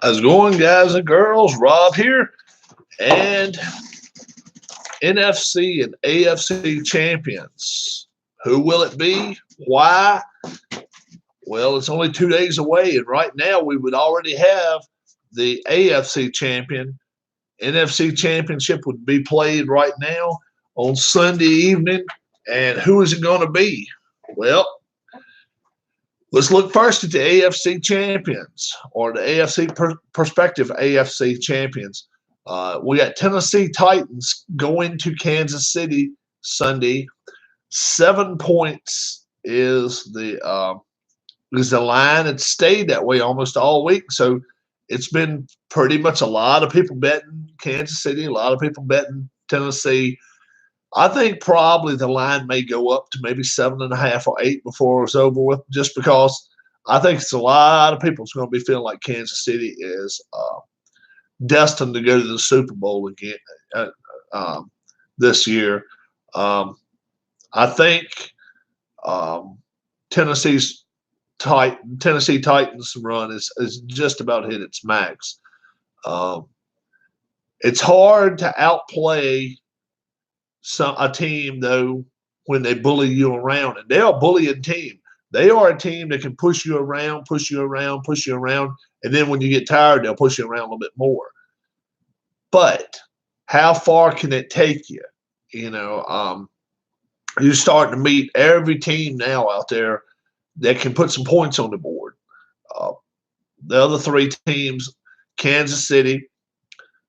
How's it going, guys and girls? Rob here, and NFC and AFC champions. Who will it be? Why? Well, it's only 2 days away, and right now we would already have the AFC champion. NFC championship would be played right now on Sunday evening, and who is it going to be? Well, let's look first at the AFC champions, or the prospective AFC champions. We got Tennessee Titans going to Kansas City Sunday. 7 points is the line. It's stayed that way almost all week. So it's been pretty much a lot of people betting Kansas City, a lot of people betting Tennessee. I think probably the line may go up to maybe 7.5 or 8 before it's over with, just because I think it's a lot of people who's going to be feeling like Kansas City is destined to go to the Super Bowl again this year. I think Tennessee Titans run is just about hit its max. It's hard to outplay a team, though, when they bully you around, and they're a bullying team. They are a team that can push you around, and then when you get tired, they'll push you around a little bit more. But how far can it take you? You're starting to meet every team now out there that can put some points on the board. The other three teams, Kansas City,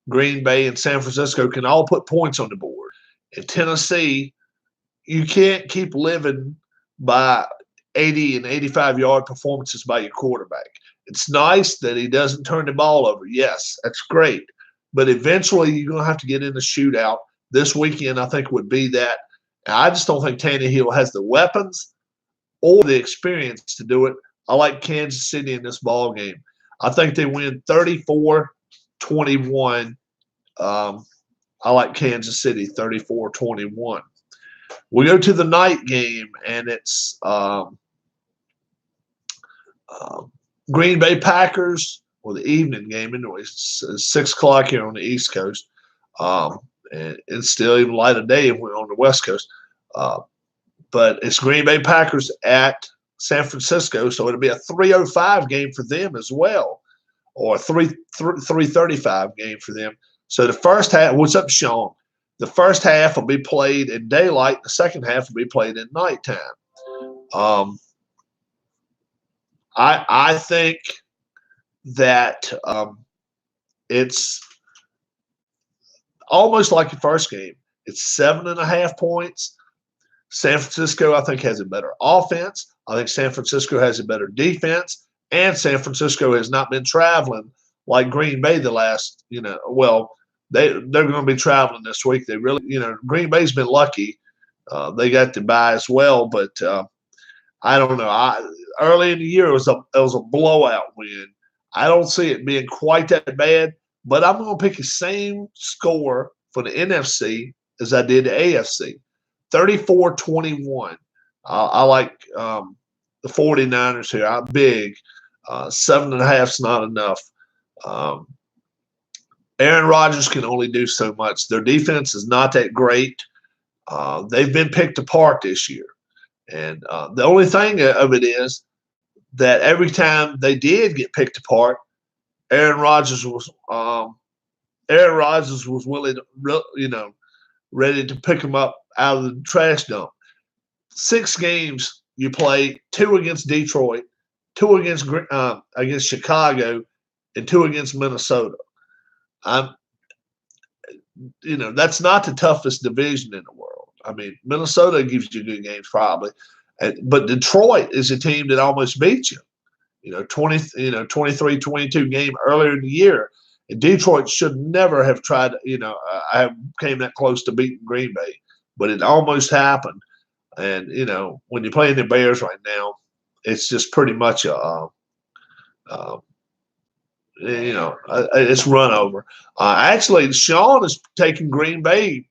Green Bay, and San Francisco, can all put points on the board. In Tennessee, you can't keep living by 80 and 85-yard performances by your quarterback. It's nice that he doesn't turn the ball over. Yes, that's great. But eventually you're going to have to get in the shootout. This weekend, I think, would be that. And I just don't think Tannehill has the weapons or the experience to do it. I like Kansas City in this ball game. I think they win 34-21. I like Kansas City 34-21. We go to the night game, and it's Green Bay Packers, or the evening game anyway. It's 6 o'clock here on the East Coast. And it's still even light of day if we're on the West Coast. But it's Green Bay Packers at San Francisco, so it'll be a 3:05 game for them as well, or a 3:35 game for them. So the first half, what's up, Sean? The first half will be played in daylight. The second half will be played in nighttime. I think that it's almost like the first game. It's 7.5 points. San Francisco, I think, has a better offense. I think San Francisco has a better defense. And San Francisco has not been traveling like Green Bay the last, they're going to be traveling this week. They really, Green Bay's been lucky. They got the bye as well, but I don't know. Early in the year, it was a blowout win. I don't see it being quite that bad, but I'm going to pick the same score for the NFC as I did the AFC, 34-21. I like the 49ers here. I'm big. 7.5 is not enough. Aaron Rodgers can only do so much. Their defense is not that great. They've been picked apart this year. And the only thing of it is that every time they did get picked apart, Aaron Rodgers was willing to, ready to pick them up out of the trash dump. 6 games you play, 2 against Detroit, 2 against Chicago, and 2 against Minnesota. That's not the toughest division in the world. I mean, Minnesota gives you good games probably, but Detroit is a team that almost beat you. 23-22 game earlier in the year. And Detroit should never have tried. I came that close to beating Green Bay, but it almost happened. And when you're playing the Bears right now, it's just pretty much It's run over. Actually, Sean is taking Green Bay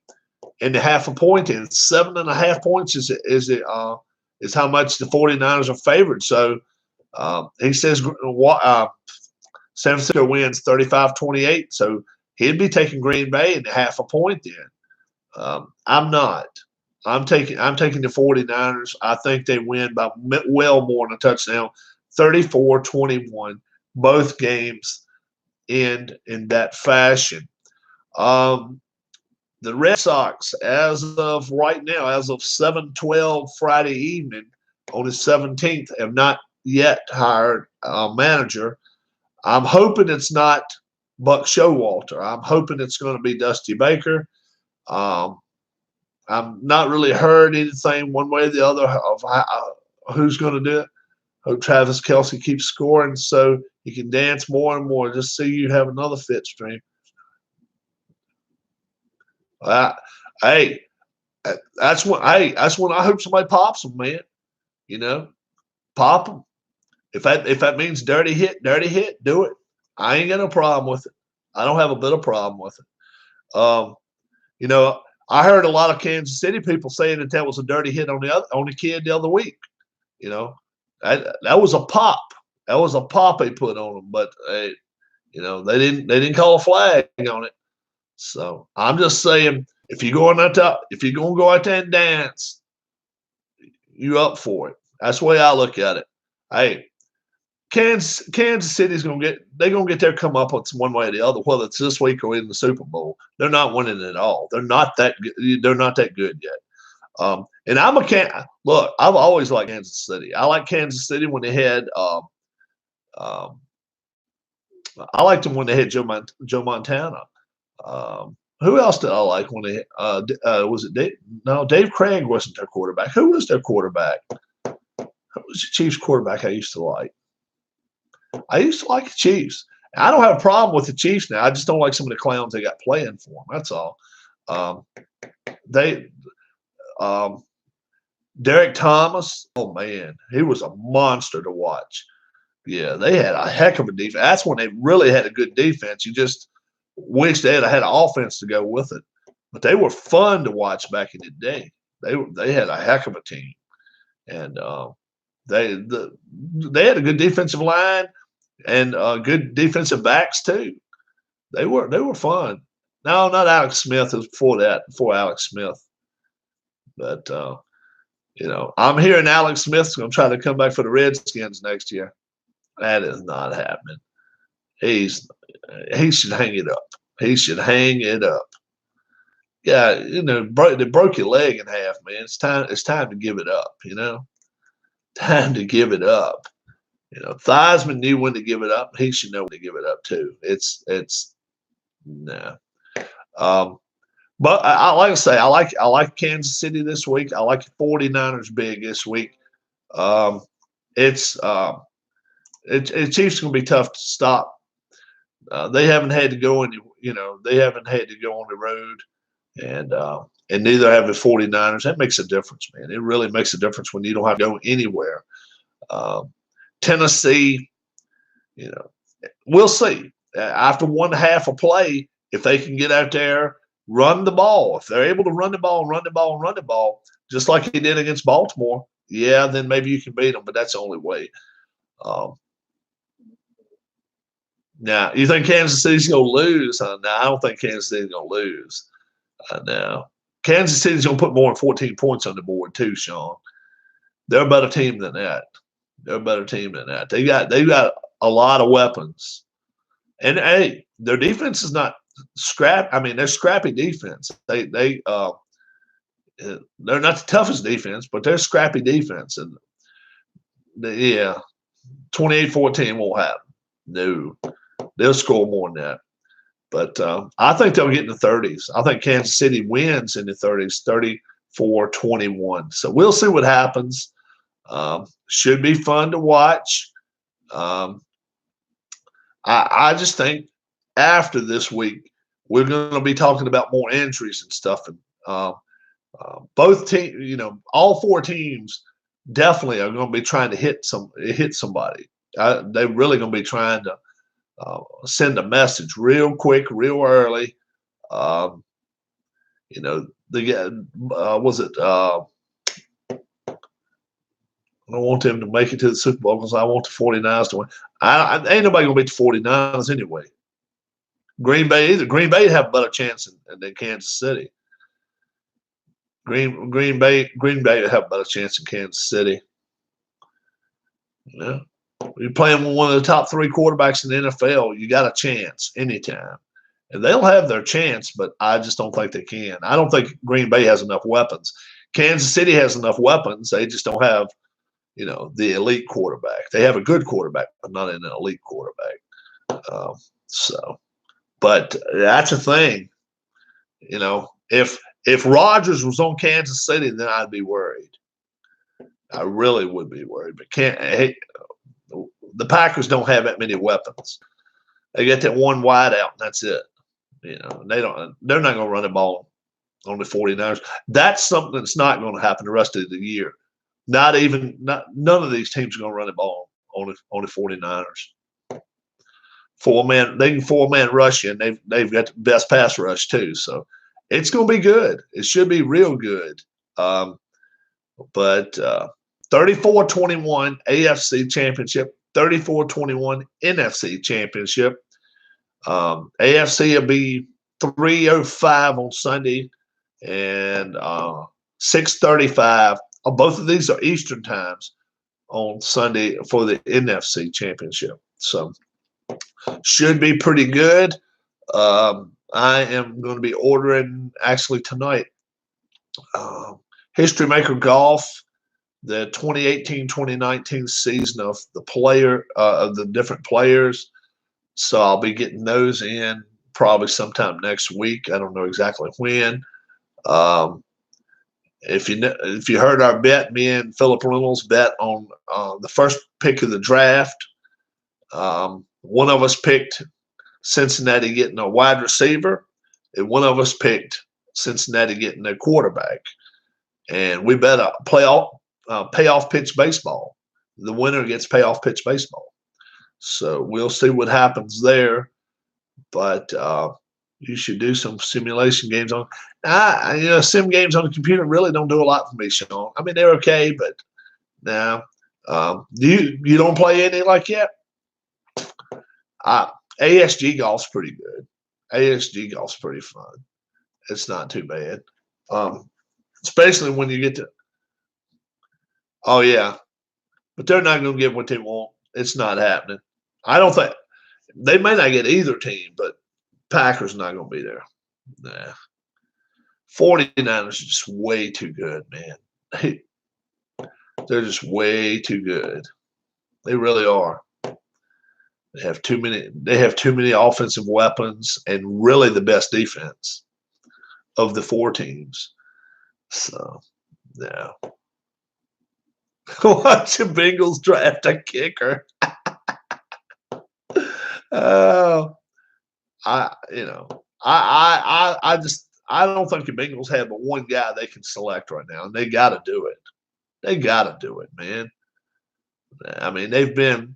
in the half a point, and 7.5 points is how much the 49ers are favored. So he says San Francisco wins 35-28. So he'd be taking Green Bay in the half a point then. I'm not. I'm taking the 49ers. I think they win by well more than a touchdown, 34-21. Both games end in that fashion. The Red Sox, as of right now, as of 7/12 Friday evening on the 17th, have not yet hired a manager. I'm hoping it's not Buck Showalter. I'm hoping it's going to be Dusty Baker. I'm not really heard anything one way or the other of who's going to do it. Hope Travis Kelce keeps scoring so he can dance more and more. Just see you have another fit stream. Hey, that's when I hope somebody pops them, man. Pop them. If that means dirty hit, do it. I ain't got no problem with it. I don't have a bit of problem with it. I heard a lot of Kansas City people saying that was a dirty hit on the kid the other week. That was a pop. That was a pop they put on him, but they didn't call a flag on it. So I'm just saying, if you're gonna go out there and dance, you up for it. That's the way I look at it. Hey, Kansas City's gonna get their comeuppance one way or the other, whether it's this week or in the Super Bowl. They're not winning it all. They're not that good. They're not that good yet. And look. I've always liked Kansas City. I like Kansas City when they had. I liked them when they had Joe Montana. Who else did I like when they was it Dave? No, Dave Craig wasn't their quarterback. Who was their quarterback? Who was the Chiefs quarterback I used to like? I used to like the Chiefs. I don't have a problem with the Chiefs now. I just don't like some of the clowns they got playing for them. That's all. Derek Thomas, oh man, he was a monster to watch. Yeah, they had a heck of a defense. That's when they really had a good defense. You just wish they had an offense to go with it. But they were fun to watch back in the day. They had a heck of a team, and they had a good defensive line and good defensive backs too. They were fun. No, not Alex Smith. It was before Alex Smith. But I'm hearing Alex Smith's going to try to come back for the Redskins next year. That is not happening. He should hang it up. He should hang it up. Yeah, they broke your leg in half, man. It's time to give it up. Time to give it up. Theismann knew when to give it up. He should know when to give it up too. It's nah. But like I say, I like Kansas City this week. I like the 49ers big this week. It's Chiefs going to be tough to stop. They haven't had to go they haven't had to go on the road, and neither have the 49ers. That makes a difference, man. It really makes a difference when you don't have to go anywhere. Tennessee, we'll see. After one half of play, if they can get out there, run the ball. If they're able to run the ball, just like he did against Baltimore, yeah, then maybe you can beat them, but that's the only way. Now, you think Kansas City's going to lose? No, I don't think Kansas City's going to lose. No. Kansas City's going to put more than 14 points on the board too, Sean. They're a better team than that. They got a lot of weapons. And, hey, their defense is not they're scrappy defense. They're not the toughest defense, but they're scrappy defense. And, 28-14 won't happen. No. They'll score more than that. But I think they'll get in the 30s. I think Kansas City wins in the 30s, 34-21. So we'll see what happens. Should be fun to watch. I just think after this week, we're going to be talking about more injuries and stuff. And both teams, all four teams definitely are going to be trying to hit somebody. They're really going to be trying to send a message real quick, real early. Um, you know, was it? I don't want them to make it to the Super Bowl because I want the 49ers to win. Ain't nobody going to beat the 49ers anyway. Green Bay either. Green Bay have a better chance than Kansas City. Green Bay have a better chance in Kansas City. Yeah. You're playing with one of the top 3 quarterbacks in the NFL, you got a chance anytime. And they'll have their chance, but I just don't think they can. I don't think Green Bay has enough weapons. Kansas City has enough weapons. They just don't have, the elite quarterback. They have a good quarterback, but not an elite quarterback. But that's a thing. If Rodgers was on Kansas City, then I'd be worried. I really would be worried. But the Packers don't have that many weapons. They get that one wide out, and that's it. They're not going to run the ball on the 49ers. That's something that's not going to happen the rest of the year. None of these teams are going to run the ball on the 49ers. They can 4-man rush you, and they've got the best pass rush too. So it's going to be good. It should be real good. But 34-21 AFC Championship, 34-21 NFC Championship. AFC will be 3:05 on Sunday and 6:35. Both of these are Eastern times on Sunday for the NFC Championship. So should be pretty good. I am going to be ordering actually tonight History Maker Golf, the 2018-2019 season of the different players. So I'll be getting those in probably sometime next week. I don't know exactly when. If you heard our bet, me and Philip Reynolds bet on the first pick of the draft. One of us picked Cincinnati getting a wide receiver, and one of us picked Cincinnati getting a quarterback. And we bet a payoff pitch baseball. The winner gets payoff pitch baseball. So we'll see what happens there. But you should do some simulation games on. Sim games on the computer really don't do a lot for me, Sean. I mean, they're okay, but now you don't play any like yet? ASG golf's pretty good. ASG golf's pretty fun. It's not too bad, especially when you get to. Oh yeah, but they're not going to get what they want. It's not happening. I don't think they may not get either team, but Packers not going to be there. Nah. 49ers are just way too good, man. They're just way too good. They really are. They have too many offensive weapons and really the best defense of the 4 teams. So, yeah. Watch the Bengals draft a kicker. I don't think the Bengals have but one guy they can select right now, and they got to do it. They got to do it, man. I mean, they've been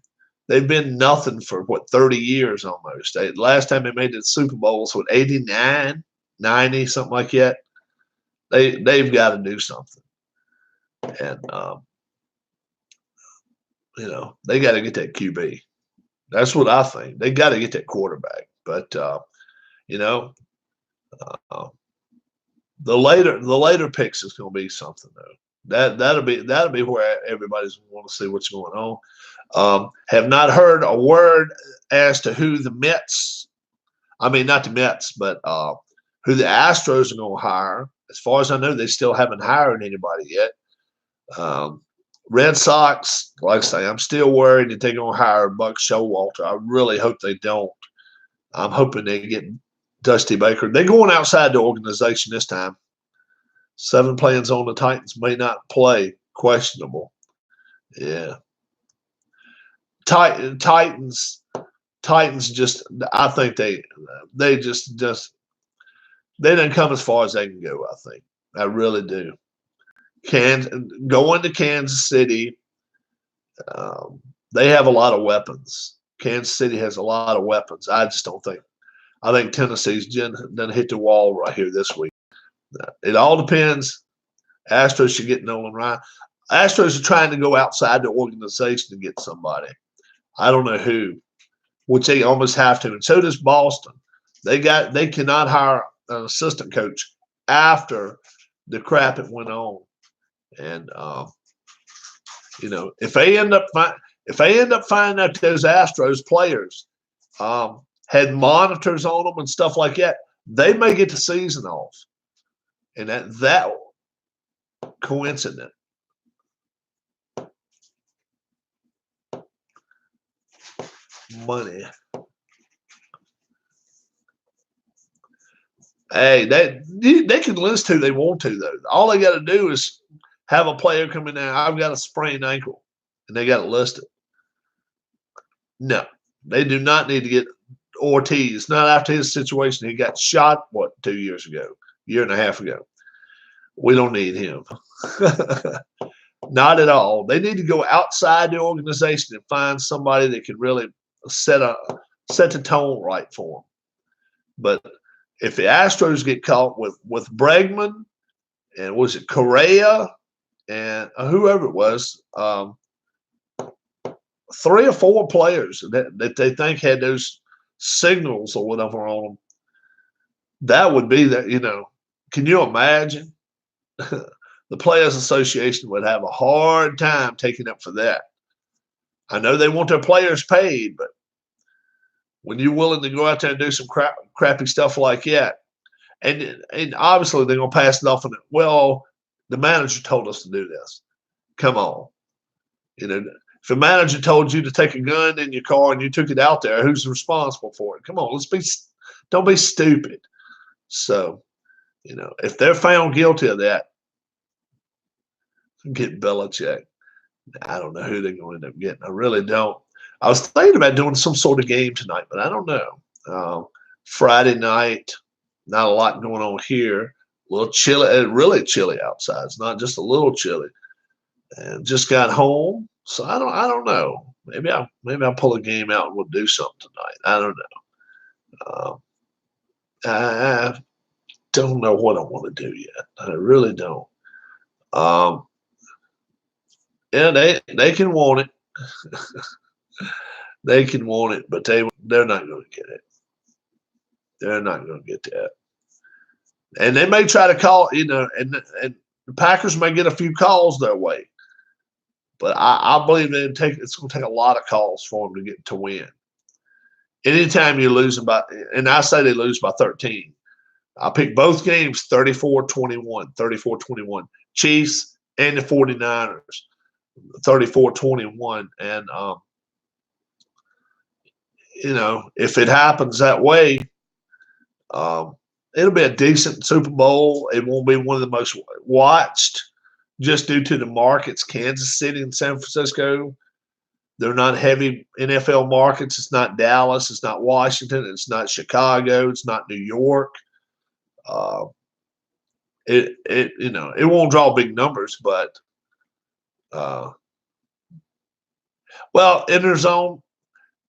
nothing for 30 years almost. Last time they made it to the Super Bowls, 89, 90, something like that. They've got to do something, and they got to get that QB. That's what I think. They got to get that quarterback. But the later picks is going to be something though. That'll be where everybody's going to want to see what's going on. Have not heard a word as to who the Mets. I mean, not the Mets, but who the Astros are going to hire. As far as I know, they still haven't hired anybody yet. Red Sox, like I say, I'm still worried that they're going to hire Buck Showalter. I really hope they don't. I'm hoping they get Dusty Baker. They're going outside the organization this time. 7 players on the Titans may not play. Questionable. Yeah. Titans just, I think they just they didn't come as far as they can go, I think. I really do. Going to Kansas City, they have a lot of weapons. Kansas City has a lot of weapons. I just don't think. I think Tennessee's done hit the wall right here this week. It all depends. Astros should get Nolan Ryan. Astros are trying to go outside the organization to get somebody. I don't know who, which they almost have to, and so does Boston. They cannot hire an assistant coach after the crap that went on, and if they end up finding out those Astros players had monitors on them and stuff like that, they may get the season off, and that coincident. Money. Hey, they can list who they want to, though. All they got to do is have a player come in there. I've got a sprained ankle, and they got to list it. No, they do not need to get Ortiz. Not after his situation. He got shot, 2 years ago, year and a half ago. We don't need him. Not at all. They need to go outside the organization and find somebody that can really set the tone right for them. But if the Astros get caught with Bregman and was it Correa and whoever it was, 3 or 4 players that they think had those signals or whatever on them, that would be that. Can you imagine? The Players Association would have a hard time taking up for that. I know they want their players paid, but when you're willing to go out there and do some crappy stuff like that, and obviously they're going to pass it off and, well, the manager told us to do this. Come on. If a manager told you to take a gun in your car and you took it out there, who's responsible for it? Come on, don't be stupid. So, if they're found guilty of that, get Belichick. I don't know who they're going to end up getting. I really don't. I was thinking about doing some sort of game tonight, but I don't know. Friday night, not a lot going on here. A little chilly, really chilly outside. It's not just a little chilly. And just got home, so I don't know. Maybe I'll pull a game out and we'll do something tonight. I don't know. I don't know what I want to do yet. I really don't. Yeah, they can want it. They can want it, but they're not going to get it. They're not going to get that. And they may try to call, and the Packers may get a few calls their way. But I believe it's going to take a lot of calls for them to win. Anytime you're losing and I say they lose by 13. I pick both games 34-21, 34-21. Chiefs and the 49ers, 34-21. And, if it happens that way, it'll be a decent Super Bowl. It won't be one of the most watched just due to the markets. Kansas City and San Francisco, they're not heavy NFL markets. It's not Dallas. It's not Washington. It's not Chicago. It's not New York. It won't draw big numbers, but in their zone,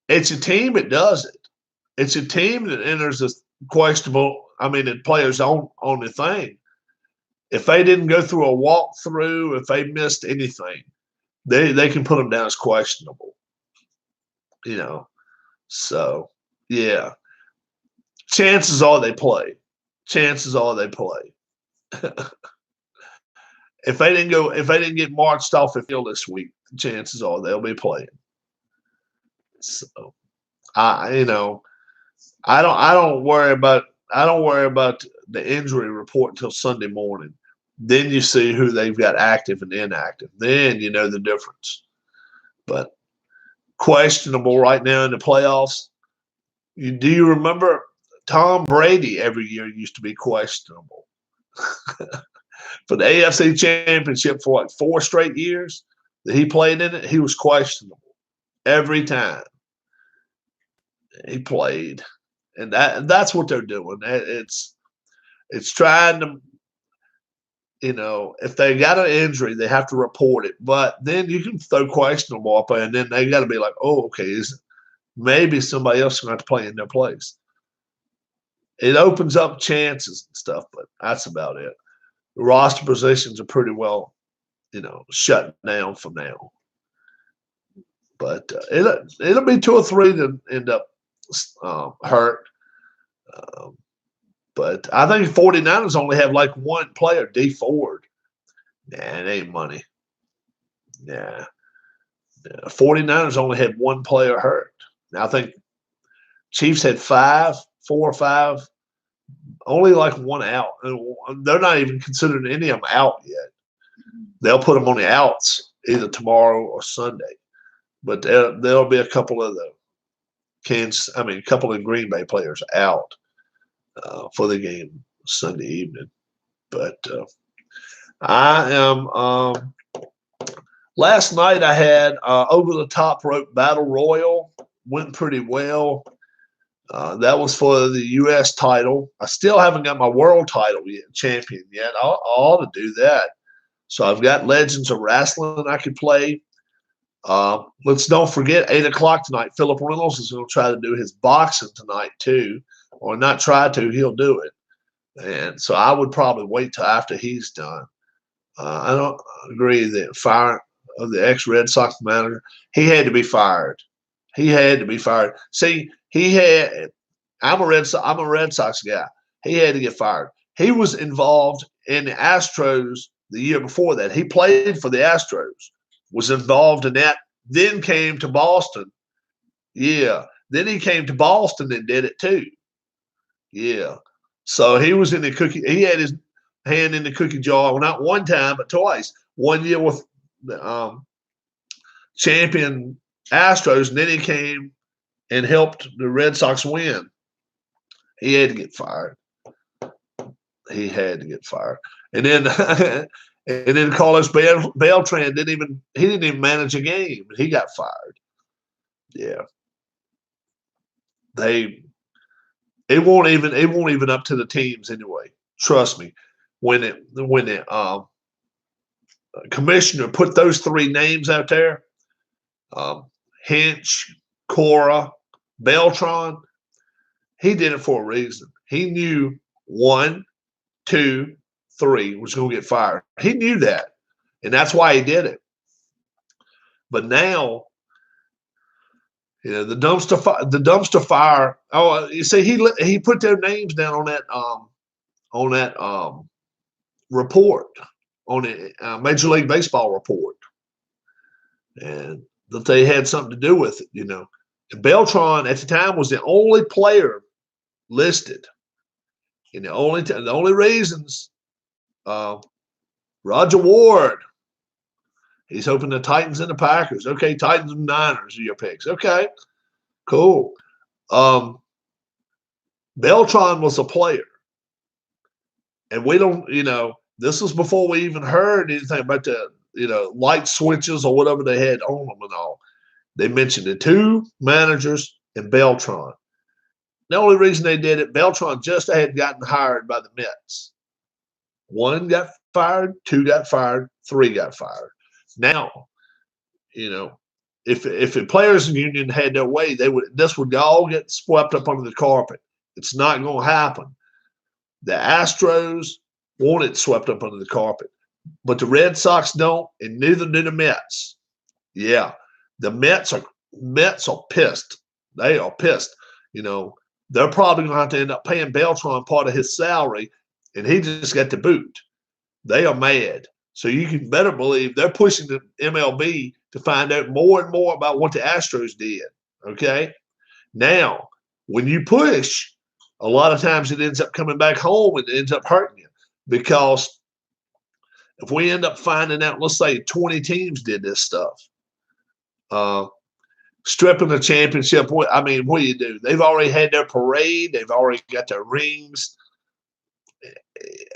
it's a team that does it. It's a team that enters the questionable. The players on the thing. If they didn't go through a walkthrough, if they missed anything, they can put them down as questionable. So yeah. Chances are they play. Chances are they play. If they didn't get marched off the field this week, chances are they'll be playing. So I don't worry about the injury report until Sunday morning. Then you see who they've got active and inactive. Then you know the difference. But questionable right now in the playoffs. Do you remember Tom Brady every year used to be questionable? For the AFC Championship for 4 straight years that he played in it, he was questionable every time he played. And that's what they're doing. It's trying to, if they got an injury, they have to report it. But then you can throw questionable up there, and then they got to be like, oh, okay, maybe somebody else is going to have to play in their place. It opens up chances and stuff, but that's about it. The roster positions are pretty well, shut down for now. But it'll be 2 or 3 that end up hurt. But I think 49ers only have like one player, D Ford. Nah, it ain't money. Nah. 49ers only had one player hurt. Now I think Chiefs had 4 or 5, only like one out. They're not even considering any of them out yet. They'll put them on the outs either tomorrow or Sunday. But there'll be a couple of a couple of Green Bay players out for the game Sunday evening. But I am. Last night I had over the top rope battle royal. Went pretty well. That was for the U.S. title. I still haven't got my world title yet, champion yet. I ought to do that. So I've got Legends of Wrestling I could play. Let's don't forget 8 o'clock tonight. Philip Reynolds is going to try to do his boxing tonight too, or not try to. He'll do it. And so I would probably wait till after he's done. I don't agree that fire of the ex-Red Sox manager, he had to be fired. He had to be fired. See, I'm a Red Sox guy. He had to get fired. He was involved in the Astros the year before that. He played for the Astros, was involved in that, then came to Boston. Yeah. Then he came to Boston and did it too. Yeah. So he was in the cookie. He had his hand in the cookie jar, well, not one time, but twice. One year with the champion Astros, and then he came and helped the Red Sox win. He had to get fired. He had to get fired. And then and then Carlos Beltran didn't even manage a game. He got fired. Yeah. It won't even up to the teams anyway. Trust me. When the commissioner put those 3 names out there, Hinch, Cora, Beltran, he did it for a reason. He knew 1, 2, 3 was going to get fired. He knew that, and that's why he did it. But now, the dumpster fire. Oh, you see, he put their names down on that report, on the Major League Baseball report, and that they had something to do with it. And Beltran at the time was the only player listed, and the only reasons. Roger Ward, he's hoping the Titans and the Packers. Okay, Titans and Niners are your picks. Okay, cool. Beltran was a player, and we don't. This was before we even heard anything about the light switches or whatever they had on them and all. They mentioned the 2 managers and Beltran. The only reason they did it, Beltran just had gotten hired by the Mets. 1 got fired, 2 got fired, 3 got fired. Now, if the players union had their way, this would all get swept up under the carpet. It's not going to happen. The Astros want it swept up under the carpet, but the Red Sox don't, and neither do the Mets. Yeah, the Mets are pissed. They are pissed. They're probably going to have to end up paying Beltran part of his salary, and he just got the boot. They are mad. So you can better believe they're pushing the MLB to find out more and more about what the Astros did. Okay? Now, when you push, a lot of times it ends up coming back home and it ends up hurting you, because if we end up finding out, let's say 20 teams did this stuff, stripping the championship, what do you do? They've already had their parade. They've already got their rings.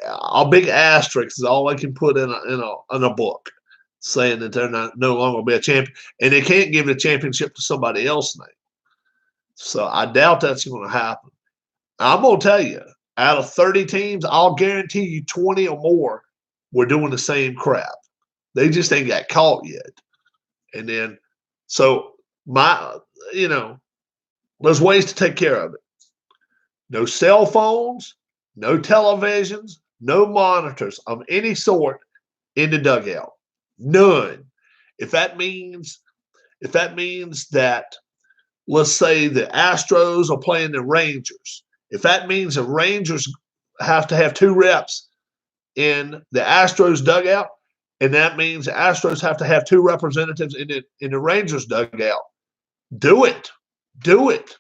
A big asterisk is all they can put in a book, saying that they're no longer be a champion, and they can't give the championship to somebody else now. So I doubt that's going to happen. I'm going to tell you, out of 30 teams, I'll guarantee you 20 or more were doing the same crap. They just ain't got caught yet. And then, so There's ways to take care of it. No cell phones, no televisions, no monitors of any sort in the dugout. None. If that means that, let's say the Astros are playing the Rangers. If that means the Rangers have to have 2 reps in the Astros dugout, and that means the Astros have to have 2 representatives in the Rangers dugout, do it. Do it.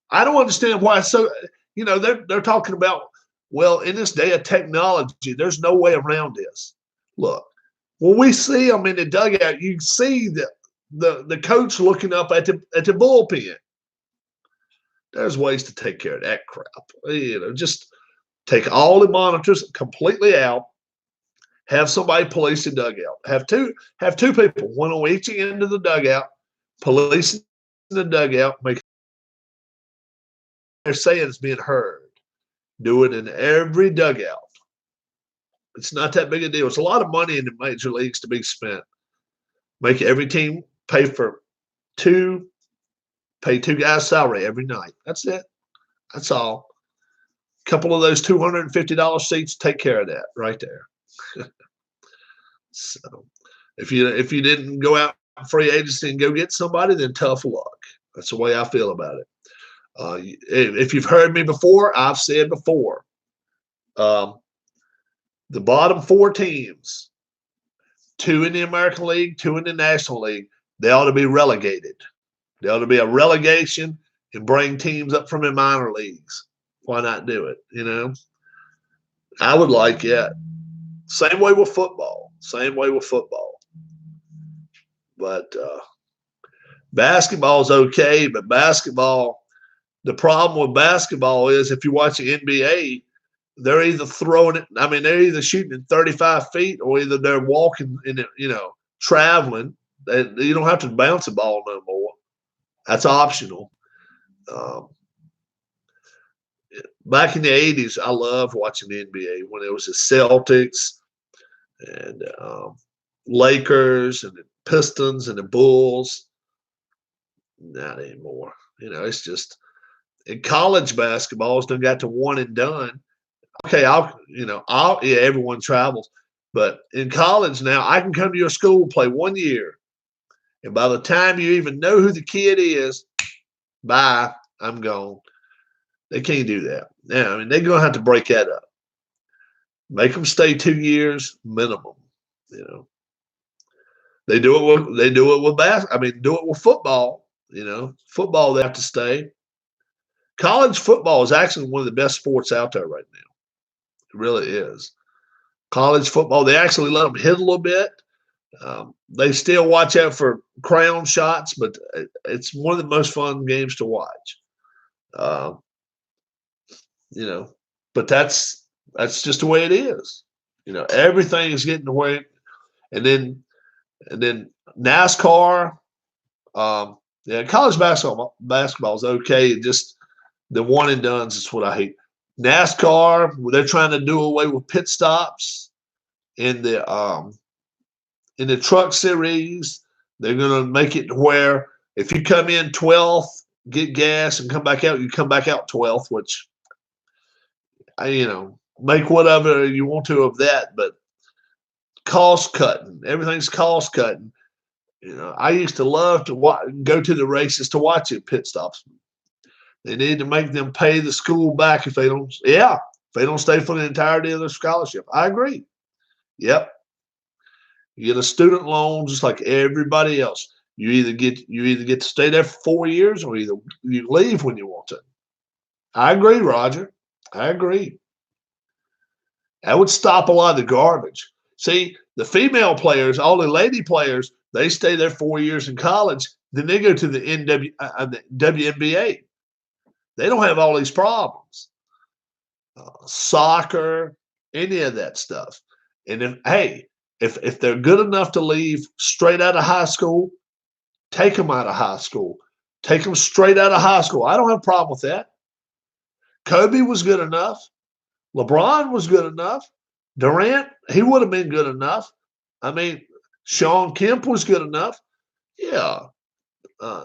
I don't understand why it's so, they're talking about, well, in this day of technology, there's no way around this. Look, when we see them in the dugout, you see the coach looking up at the bullpen. There's ways to take care of that crap. Just take all the monitors completely out. Have somebody police the dugout. Have two people, one on each end of the dugout, policing the dugout, making they're saying it's being heard. Do it in every dugout. It's not that big a deal. It's a lot of money in the major leagues to be spent. Make every team pay 2 guys' salary every night. That's it. That's all. A couple of those $250 seats take care of that right there. So if you didn't go out free agency and go get somebody, then tough luck. That's the way I feel about it. If you've heard me before, I've said before, the bottom 4 teams, 2 in the American League, 2 in the National League, they ought to be relegated. There ought to be a relegation and bring teams up from the minor leagues. Why not do it? I would like it. Same way with football. But basketball is okay, but the problem with basketball is if you watch the NBA, they're either they're either shooting at 35 feet or either they're walking traveling. You don't have to bounce the ball no more. That's optional. Back in the 80s, I loved watching the NBA when it was the Celtics and Lakers and the Pistons and the Bulls. Not anymore. It's just in college basketball, it's done got to one and done. Okay, everyone travels, but in college now, I can come to your school, play 1 year, and by the time you even know who the kid is, bye, I'm gone. They can't do that. Now, they're going to have to break that up. Make them stay 2 years minimum. They do it with basketball. Do it with football. Football they have to stay. College football is actually one of the best sports out there right now. It really is. College football, they actually let them hit a little bit. They still watch out for crown shots, but it's one of the most fun games to watch. But that's just the way it is. Everything is getting to where, and then NASCAR. College basketball is okay. Just the one and dones is what I hate. NASCAR, they're trying to do away with pit stops in the truck series. They're going to make it to where if you come in 12th, get gas and come back out, you come back out 12th, which make whatever you want to of that, but cost cutting, everything's cost cutting. I used to love to go to the races to watch it pit stops. They need to make them pay the school back if they don't stay for the entirety of their scholarship. I agree. Yep. You get a student loan just like everybody else. You either get to stay there for 4 years or either you leave when you want to. I agree, Roger. I agree. That would stop a lot of the garbage. See, the female players, all the lady players, they stay there 4 years in college. Then they go to the WNBA. They don't have all these problems. Soccer, any of that stuff. And if they're good enough to leave straight out of high school, take them out of high school. Take them straight out of high school. I don't have a problem with that. Kobe was good enough. LeBron was good enough. Durant, he would have been good enough. Sean Kemp was good enough. Yeah.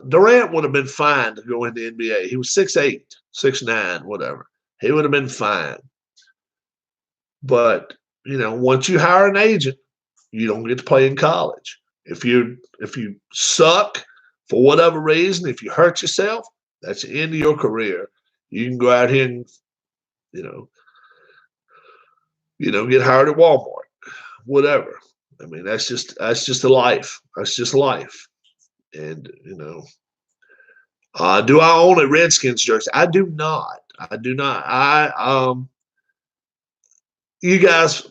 Durant would have been fine to go in the NBA. He was 6'8", 6'9", whatever. He would have been fine. But, once you hire an agent, you don't get to play in college. If you suck for whatever reason, if you hurt yourself, that's the end of your career. You can go out here and, get hired at Walmart, whatever. I mean, that's just a life. That's just life. And, do I own a Redskins jersey? I do not. I do not. You guys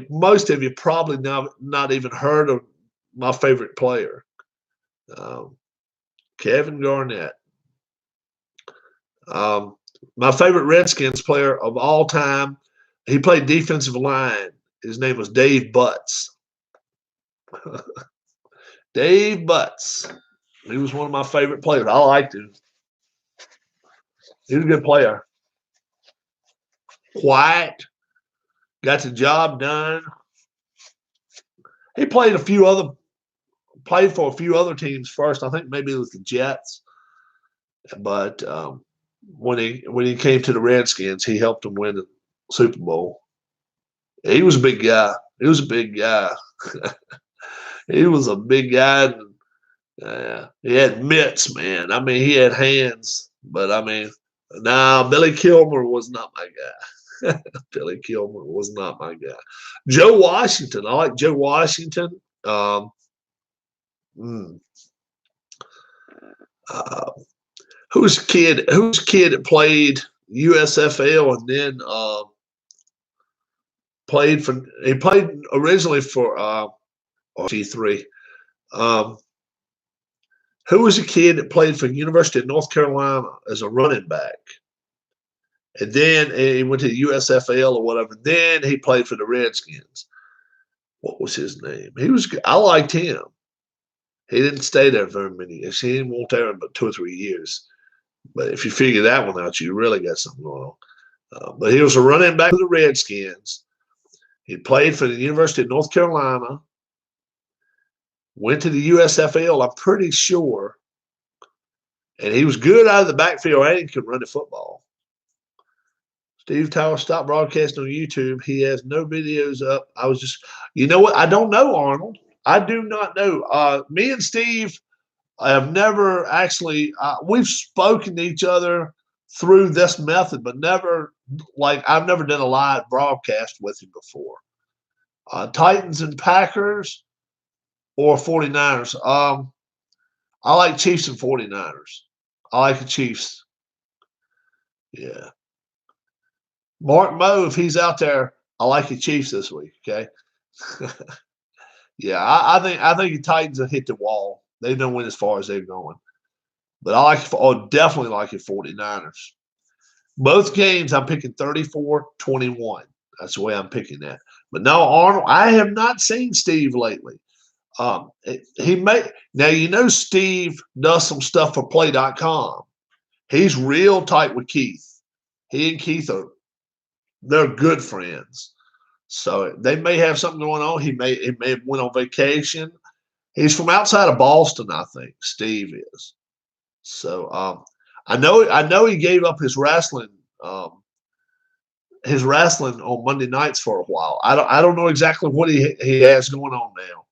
most of you probably not even heard of my favorite player, Kevin Garnett. My favorite Redskins player of all time, he played defensive line. His name was Dave Butts. Dave Butts. He was one of my favorite players. I liked him. He was a good player. Quiet. Got the job done. He played for a few other teams first. I think maybe it was the Jets. But when he came to the Redskins, he helped them win the Super Bowl. He was a big guy. He was a big guy. He was a big guy. He had mitts, man. I mean, he had hands. But, I mean, Billy Kilmer was not my guy. Billy Kilmer was not my guy. Joe Washington. I like Joe Washington. Who's kid that played USFL and then played originally for G3. Who was a kid that played for University of North Carolina as a running back? And then he went to the USFL or whatever. Then he played for the Redskins. What was his name? I liked him. He didn't stay there very many years. He didn't want there but 2 or 3 years. But if you figure that one out, you really got something going on. But he was a running back for the Redskins. He played for the University of North Carolina. Went to the USFL, I'm pretty sure. And he was good out of the backfield and he could run the football. Steve Tower stopped broadcasting on YouTube. He has no videos up. I was just, you know what? I don't know, Arnold. I do not know. Me and Steve have never actually, we've spoken to each other through this method, but never, I've never done a live broadcast with him before. Titans and Packers or 49ers. I like Chiefs and 49ers. I like the Chiefs. Yeah. Mark Moe, if he's out there, I like the Chiefs this week. Okay. Yeah, I think the Titans have hit the wall. They don't win as far as they're going. But definitely like the 49ers. Both games I'm picking 34-21. That's the way I'm picking that. But no, Arnold, I have not seen Steve lately. Now Steve does some stuff for play.com. He's real tight with Keith. He and Keith they're good friends. So they may have something going on. He may have went on vacation. He's from outside of Boston, I think. Steve is. So I know he gave up his wrestling on Monday nights for a while. I don't know exactly what he has going on now,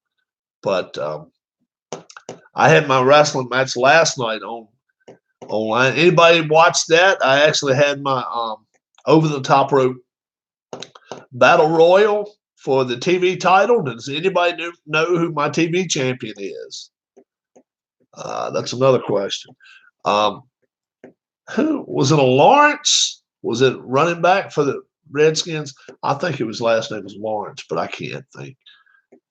but I had my wrestling match last night online. Anybody watch that? I actually had my over the top rope battle royal for the TV title. Does anybody know who my TV champion is? That's another question. Who was it? Lawrence? Was it running back for the Redskins? I think his last name was Lawrence, but I can't think.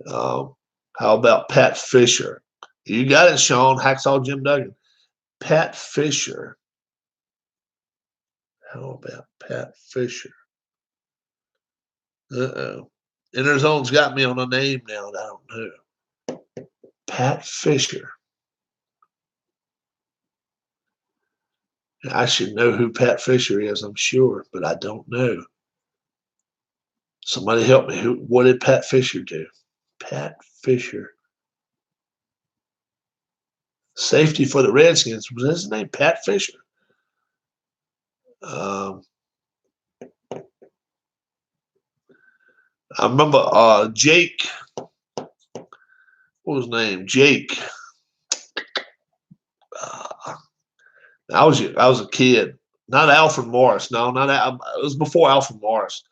How about Pat Fisher? You got it, Sean. Hacksaw Jim Duggan. Pat Fisher. How about Pat Fisher? Interzone's got me on a name now that I don't know. Pat Fisher. I should know who Pat Fisher is, I'm sure, but I don't know. Somebody help me. What did Pat Fisher do? Pat Fisher. Safety for the Redskins. Was his name Pat Fisher? I remember Jake. What was his name? Jake. I was a kid. Not Alfred Morris. No, not that. It was before Alfred Morris.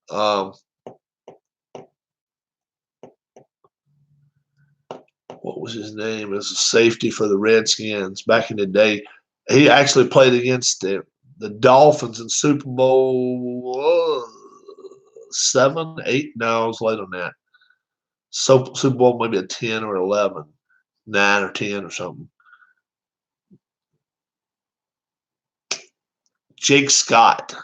What was his name? It was a safety for the Redskins back in the day. He actually played against the Dolphins in Super Bowl 7, 8. No, it was late on that. So Super Bowl maybe a 10 or 11, 9 or 10 or something. Jake Scott,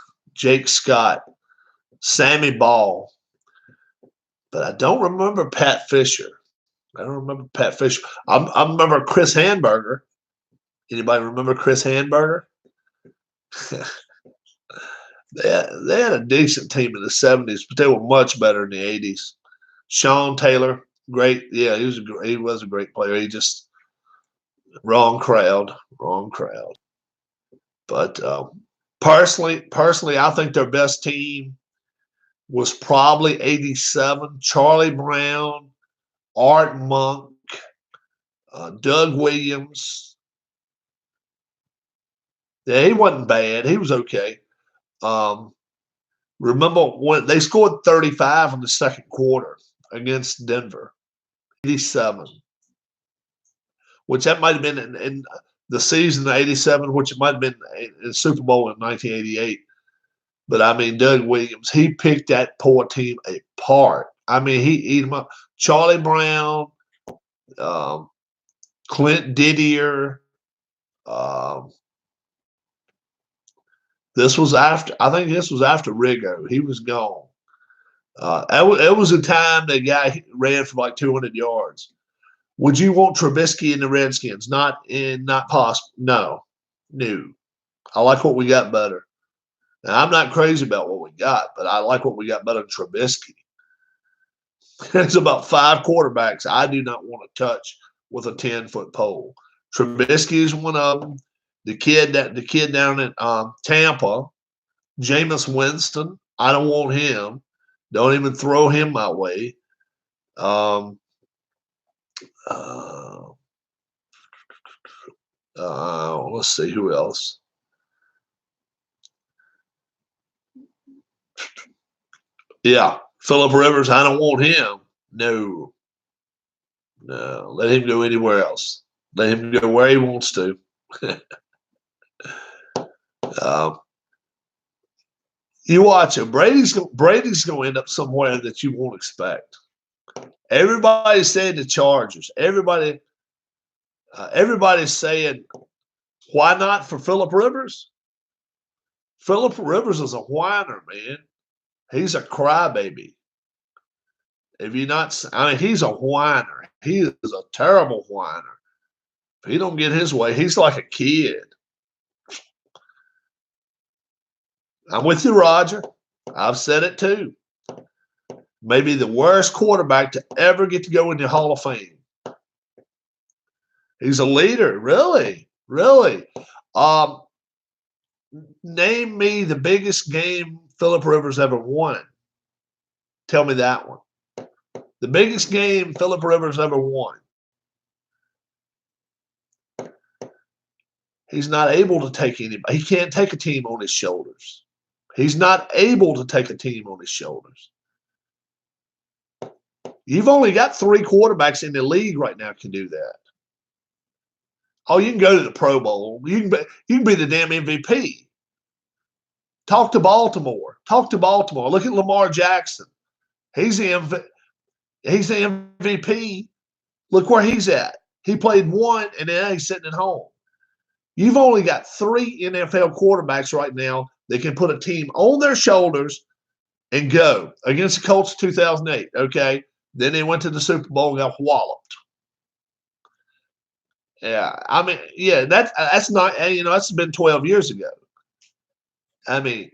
Sammy Ball, but I don't remember Pat Fisher. I remember Chris Hanburger. Anybody remember Chris Hanburger? They had a decent team in the 70s, but they were much better in the 80s. Sean Taylor, great. Yeah, he was a great player. He just wrong crowd. But personally, I think their best team was probably 87. Charlie Brown, Art Monk, Doug Williams. Yeah, he wasn't bad. He was okay. Remember when they scored 35 in the second quarter against Denver, 87, which that might have been in the season of 87, which it might have been in Super Bowl in 1988. But I mean, Doug Williams, he picked that poor team apart. I mean, he ate them up. Charlie Brown, Clint Didier. This was after. I think this was after Riggo. He was gone. It was a time the guy ran for like 200 yards. Would you want Trubisky in the Redskins? Not possible. No. I like what we got better. Now, I'm not crazy about what we got, but I like what we got better than Trubisky. There's about 5 quarterbacks I do not want to touch with a 10-foot pole. Trubisky is one of them. The kid down in Tampa, Jameis Winston, I don't want him. Don't even throw him my way. Let's see who else. Yeah, Philip Rivers, I don't want him. No, let him go anywhere else. Let him go where he wants to. You watch him. Brady's going to end up somewhere that you won't expect. Everybody's saying the Chargers. Everybody's saying, why not for Philip Rivers? Philip Rivers is a whiner, man. He's a crybaby. If you're not, I mean, he's a whiner. He is a terrible whiner. If he don't get his way, he's like a kid. I'm with you, Roger. I've said it too. Maybe the worst quarterback to ever get to go in the Hall of Fame. He's a leader, really. Name me the biggest game Philip Rivers ever won. Tell me that one. The biggest game Philip Rivers ever won. He's not able to take anybody. He can't take a team on his shoulders. He's not able to take a team on his shoulders. You've only got 3 quarterbacks in the league right now can do that. Oh, you can go to the Pro Bowl. You can be the damn MVP. Talk to Baltimore. Look at Lamar Jackson. He's the MVP. Look where he's at. He played 1, and now he's sitting at home. You've only got 3 NFL quarterbacks right now that can put a team on their shoulders and go. Against the Colts in 2008, okay? Then they went to the Super Bowl and got walloped. Yeah, I mean, yeah, that's not, that's been 12 years ago. I mean,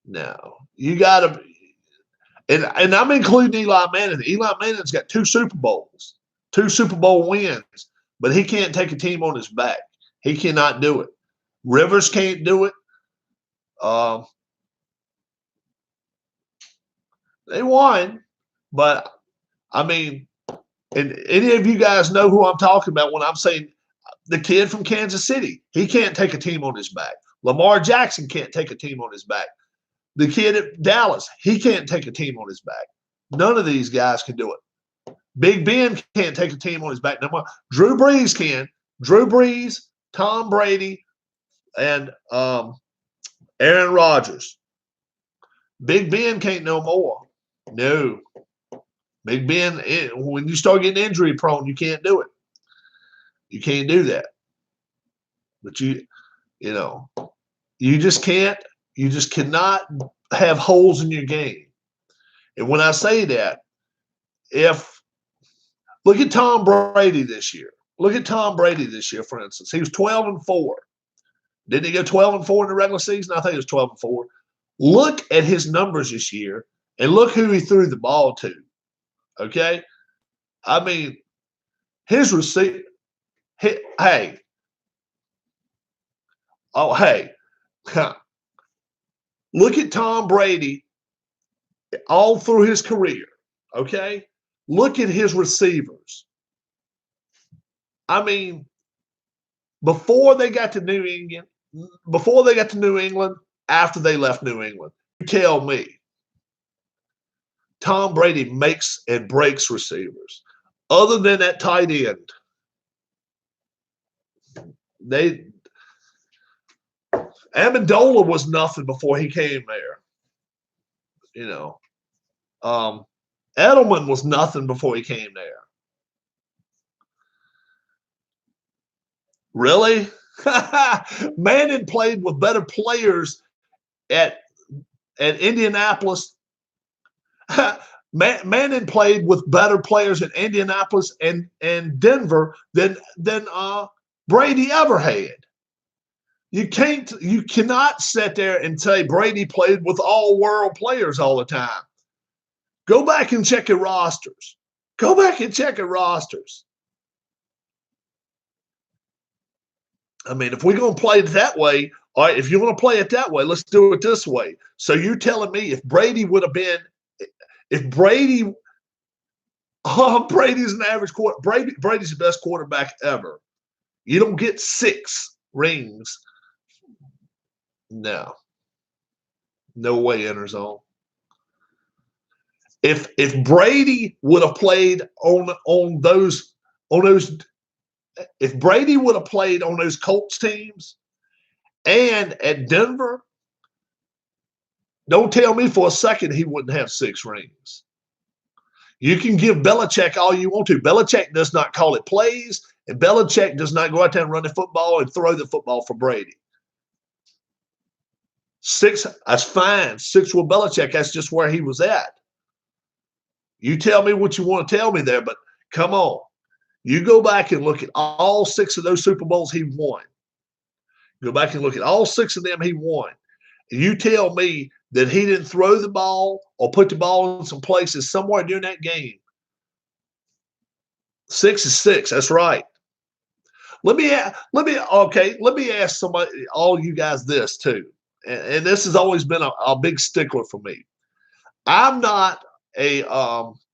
no, you got to, and I'm including Eli Manning. Eli Manning's got 2 Super Bowls, 2 Super Bowl wins. but he can't take a team on his back. He cannot do it. Rivers can't do it. They won, but I mean, and any of you guys know who I'm talking about when I'm saying the kid from Kansas City. He can't take a team on his back. Lamar Jackson can't take a team on his back. The kid at Dallas, he can't take a team on his back. None of these guys can do it. Big Ben can't take a team on his back no more. Drew Brees can. Drew Brees, Tom Brady, and Aaron Rodgers. Big Ben can't no more. No. Big Ben, when you start getting injury prone, you can't do it. You can't do that. But you just can't. You just cannot have holes in your game. And when I say that, look at Tom Brady this year. Look at Tom Brady this year, for instance. He was 12-4. Didn't he go 12-4 in the regular season? I think it was 12-4. Look at his numbers this year and look who he threw the ball to. Okay? I mean, his receiver. Hey. Oh, hey. Look at Tom Brady all through his career. Okay? Look at his receivers. I mean, before they got to New England, after they left New England, you tell me, Tom Brady makes and breaks receivers. Other than that tight end, Amendola was nothing before he came there. Edelman was nothing before he came there. Really? Manning played with better players at Indianapolis. Manning played with better players at Indianapolis and Denver than Brady ever had. You cannot sit there and say Brady played with all world players all the time. Go back and check your rosters. Go back and check your rosters. I mean, if we're going to play it that way, all right, if you want to play it that way, let's do it this way. So you're telling me if Brady would have been, Brady's an average quarterback. Brady's the best quarterback ever. You don't get 6 rings. No way, Interzone. If Brady would have played on those, if Brady would have played on those Colts teams and at Denver, don't tell me for a second he wouldn't have 6 rings. You can give Belichick all you want to. Belichick does not call it plays, and Belichick does not go out there and run the football and throw the football for Brady. 6, that's fine. 6 with Belichick, that's just where he was at. You tell me what you want to tell me there, but come on. You go back and look at all 6 of those Super Bowls he won. Go back and look at all 6 of them he won. And you tell me that he didn't throw the ball or put the ball in some places somewhere during that game. 6 is 6. That's right. Let me ask somebody, all you guys, this too. And this has always been a big stickler for me. I'm not a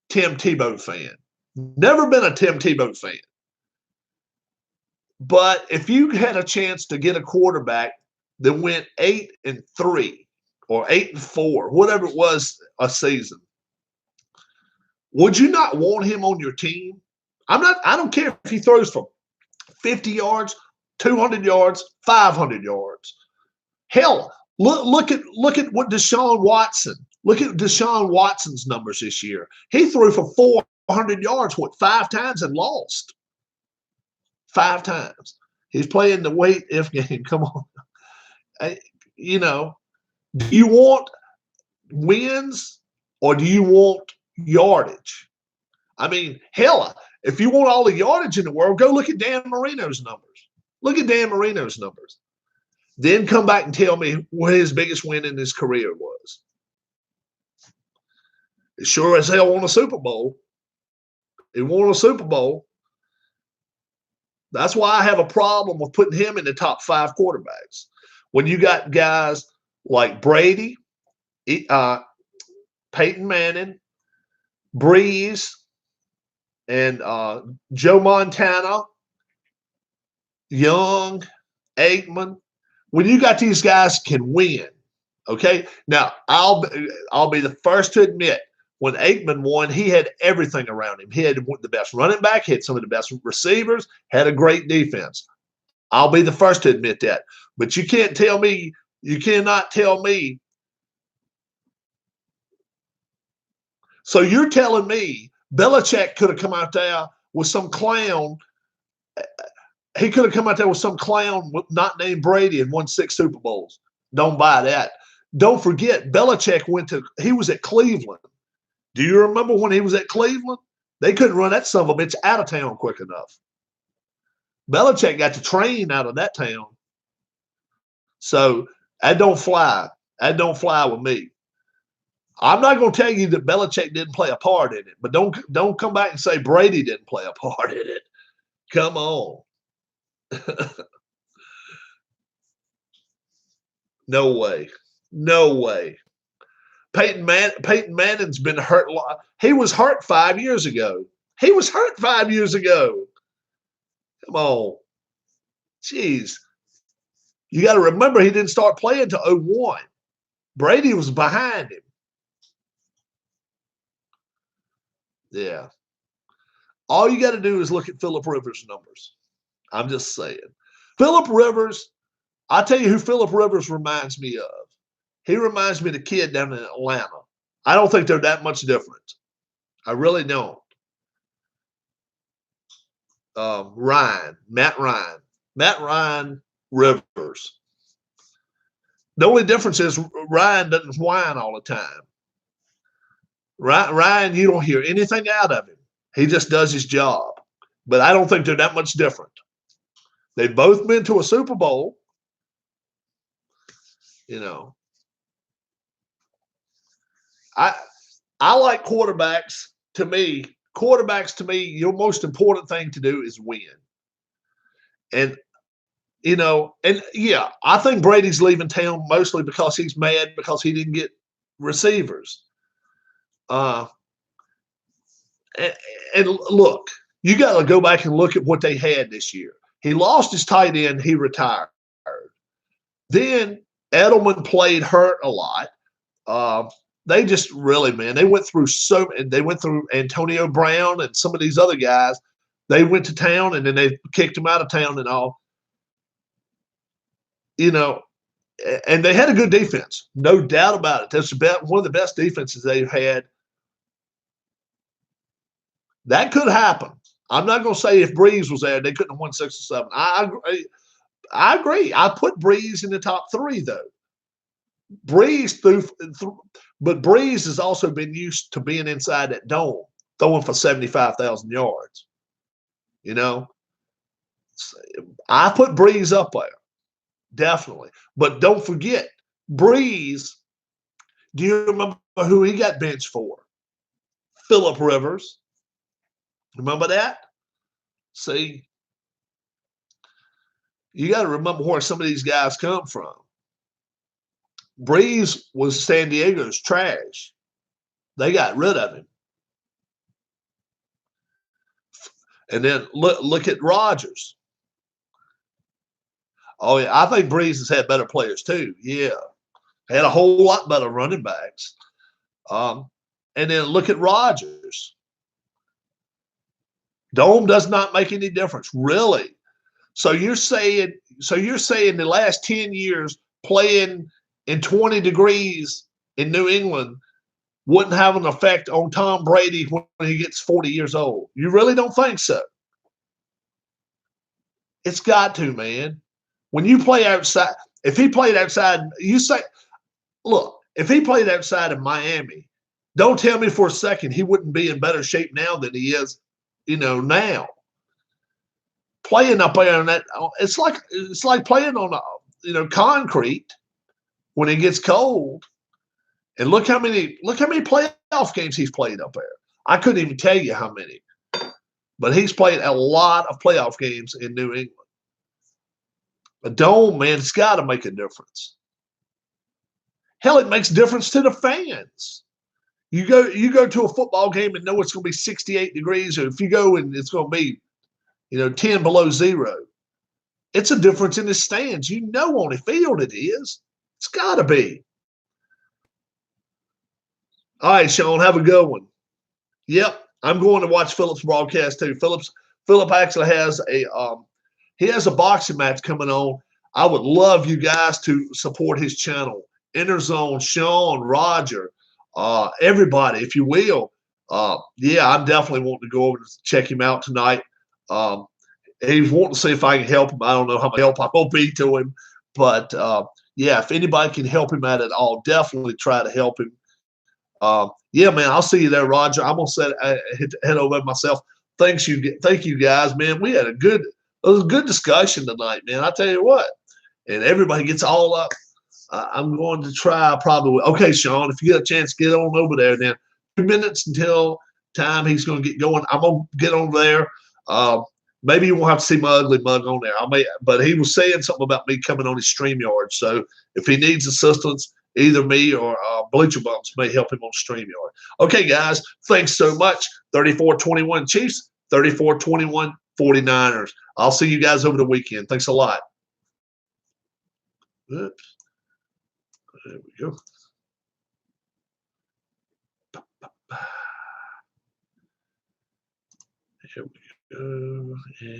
Tim Tebow fan. Never been a Tim Tebow fan. But if you had a chance to get a quarterback that went 8-3 or 8-4, whatever it was a season, would you not want him on your team? I don't care if he throws for 50 yards, 200 yards, 500 yards. Hell, look at what Deshaun Watson. Look at Deshaun Watson's numbers this year. He threw for 400 yards, 5 times and lost. 5 times. He's playing the wait if game. Come on. Do you want wins or do you want yardage? I mean, hell, if you want all the yardage in the world, go look at Dan Marino's numbers. Look at Dan Marino's numbers. Then come back and tell me what his biggest win in his career was. Sure as hell won a Super Bowl. He won a Super Bowl. That's why I have a problem with putting him in the top 5 quarterbacks. When you got guys like Brady, Peyton Manning, Breeze, and Joe Montana, Young, Aikman. When you got these guys can win, okay? Now, I'll be the first to admit, when Aikman won, he had everything around him. He had the best running back, he had some of the best receivers, had a great defense. I'll be the first to admit that. But you cannot tell me. So you're telling me Belichick could have come out there with some clown. He could have come out there with some clown not named Brady and won 6 Super Bowls. Don't buy that. Don't forget, Belichick he was at Cleveland. Do you remember when he was at Cleveland? They couldn't run that son of a bitch out of town quick enough. Belichick got to train out of that town. So that don't fly. That don't fly with me. I'm not going to tell you that Belichick didn't play a part in it, but don't come back and say Brady didn't play a part in it. Come on. No way. No way. Peyton Manning's been hurt a lot. He was hurt 5 years ago. Come on. Jeez. You got to remember he didn't start playing until 2001. Brady was behind him. Yeah. All you got to do is look at Phillip Rivers' numbers. I'm just saying. Phillip Rivers, I'll tell you who Phillip Rivers reminds me of. He reminds me of the kid down in Atlanta. I don't think they're that much different. I really don't. Matt Ryan Rivers. The only difference is Ryan doesn't whine all the time. Ryan, you don't hear anything out of him. He just does his job. But I don't think they're that much different. They've both been to a Super Bowl. You know. I like quarterbacks. To me, your most important thing to do is win. And I think Brady's leaving town mostly because he's mad because he didn't get receivers. And look, you got to go back and look at what they had this year. He lost his tight end. He retired. Then Edelman played hurt a lot. They just really, man, they went through Antonio Brown and some of these other guys. They went to town and then they kicked him out of town and all. And they had a good defense, no doubt about it. That's one of the best defenses they've had. That could happen. I'm not going to say if Breeze was there, they couldn't have won 6 or 7. I agree. I put Breeze in the top 3, though. Breeze but Breeze has also been used to being inside that dome, throwing for 75,000 yards. I put Breeze up there, definitely. But don't forget, Breeze, do you remember who he got benched for? Phillip Rivers. Remember that? See, you got to remember where some of these guys come from. Breeze was San Diego's trash. They got rid of him. And then look at Rodgers. Oh, yeah, I think Breeze has had better players too. Yeah. Had a whole lot better running backs. And then look at Rodgers. Dome does not make any difference, really. So you're saying the last 10 years playing in 20 degrees in New England wouldn't have an effect on Tom Brady when he gets 40 years old? You really don't think so? It's got to, man. When you play outside, if he played outside, if he played outside of Miami, don't tell me for a second he wouldn't be in better shape now than he is, now. Playing up there on that, it's like playing on concrete when it gets cold. And look how many playoff games he's played up there. I couldn't even tell you how many. but he's played a lot of playoff games in New England. A dome, man, it's got to make a difference. Hell, it makes a difference to the fans. You go to a football game and know it's going to be 68 degrees, or if you go and it's going to be, 10 below zero. It's a difference in the stands. You know on the field it is. It's got to be. All right, Sean, have a good one. Yep, I'm going to watch Philip's broadcast too. Philip actually has a boxing match coming on. I would love you guys to support his channel. Interzone, Sean, Roger, everybody, if you will. Yeah, I'm definitely wanting to go over to check him out tonight. He's wanting to see if I can help him. I don't know how much help I will be to him, but yeah, if anybody can help him out at all, definitely try to help him. Yeah, man, I'll see you there, Roger. I'm gonna head over myself. Thank you guys, man. We had it was a good discussion tonight, man. I tell you what, and everybody gets all up. I'm going to try probably. Okay, Sean, if you get a chance, get on over there. Then 2 minutes until time he's going to get going. I'm gonna get over there. Maybe you won't have to see my ugly mug on there. But he was saying something about me coming on his StreamYard. So if he needs assistance, either me or Bleacher Bumps may help him on StreamYard. Okay, guys, thanks so much. 34-21 Chiefs, 34-21 49ers. I'll see you guys over the weekend. Thanks a lot. Oops. There we go. Here we go.